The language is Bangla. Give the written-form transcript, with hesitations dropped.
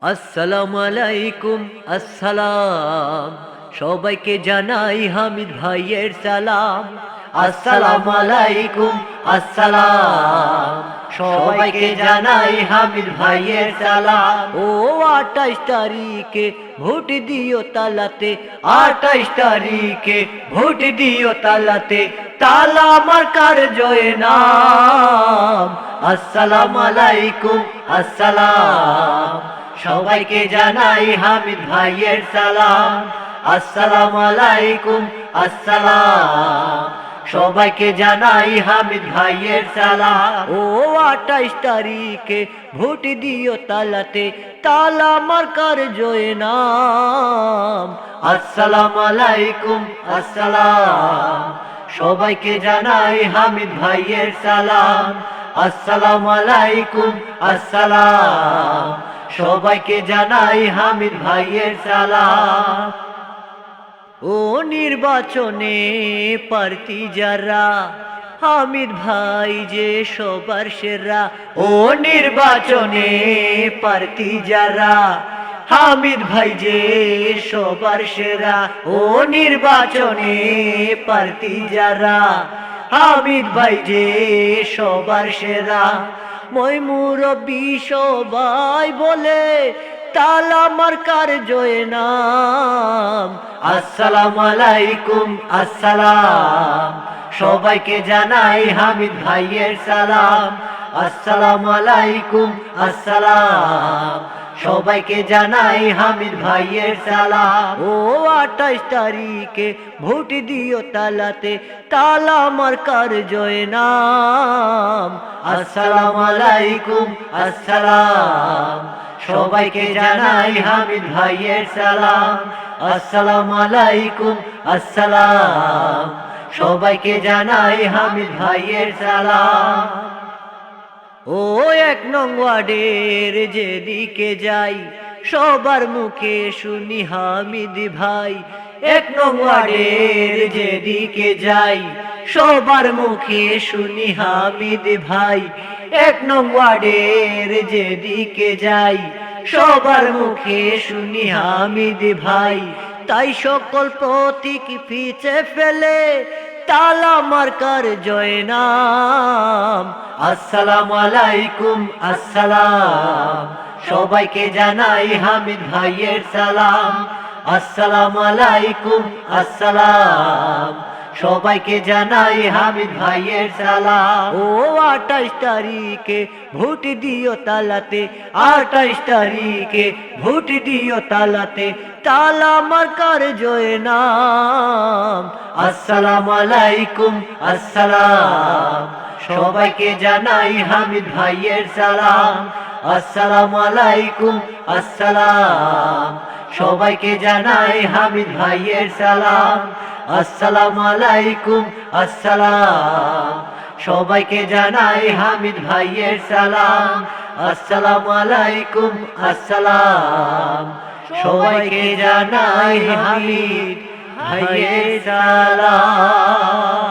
আসসালামু আলাইকুম আসসালাম, সবাইকে জানাই হামিদ ভাইয়ের সালাম। আসসালামু আলাইকুম আসসালাম, সবাইকে জানাই হামিদ ভাইয়ের সালাম। ও 28 তারিখে ভোট দিও তালাতে, 28 তারিখে ভোট দিও তালাতে, তালা মার্কার জয় নাম। আসসালামু আলাইকুম আসসালাম, সবাইকে জানাই হামিদ ভাইয়ের সালাম। আসসালামু আলাইকুম আসসালাম, সবাইকে জানাই হামিদ ভাইয়ের সালাম। ও 28 তারিখে ভোট দিও তালাতে, তালা মার্কার জয় নাম। আসসালামু আলাইকুম আসসালাম, সবাইকে জানাই হামিদ ভাইয়ের সালাম। আসসালামু আলাইকুম আসসালাম, সবাইকে জানাই হামিদ ভাইয়ের সালাম। ও নির্বাচনে প্রার্থী যারা, হামিদ ভাই যে সবার সেরা। ও নির্বাচনে প্রার্থী যারা, হামিদ ভাই যে সবার সেরা। ও নির্বাচনে প্রার্থী যারা, হামিদ ভাই যে সবার সেরা। মই মুরব্বি সবাই বলে, তালা মার্কার জয় নাম। আসসালামু আলাইকুম আসসালাম, সবাইকে জানাই হামিদ ভাইয়ের সালাম। আসসালামু আলাইকুম আসসালাম, সবাইকে জানাই হামিদ ভাইয়ের সালাম। ও 28 তারিখে ভোট দিও তালাতে, তালা মার্কার জয় নাম। আসসালামু আলাইকুম আসসালাম, সবাইকে জানাই হামিদ ভাইয়ের সালাম। আসসালামু আলাইকুম আসসালাম, সবাইকে জানাই হামিদ ভাইয়ের সালাম। ও 1 নং ওয়ার্ডের যেদিকে যাই, সবার মুখে শুনি হামিদ ভাই। 1 নং ওয়ার্ডের যেদিকে যাই, সবার মুখে শুনি হামিদ ভাই। 1 নং ওয়ার্ডের যেদিকে যাই, সবার মুখে শুনি হামিদ ভাই। তাই সকল প্রতীক পিছে ফেলে, তালা মার্কার জয় নাম। আসসালামু আলাইকুম আসসালাম, সবাইকে জানাই হামিদ ভাইয়ের সালাম। আসসালামু আলাইকুম আসসালাম, সবাইকে জানাই হামিদ ভাইয়ের সালাম। ও 28 তারিখে ভোট দিও তালাতে, 28 তারিখে ভোট দিও তালাতে, তালা মার্কার জয় নাম। আসসালামু আলাইকুম আসসালাম, সবাইকে জানাই হামিদ ভাইয়ের সালাম। আসসালামু আলাইকুম আসসালাম, সবাইকে জানাই হামিদ ভাইয়ের সালাম। আসসালামু আলাইকুম আসসালাম, সবাইকে জানাই হামিদ ভাইয়ের সালাম। আসসালামু আলাইকুম আসসালাম, সবাইকে জানাই হামিদ ভাইয়ের সালাম।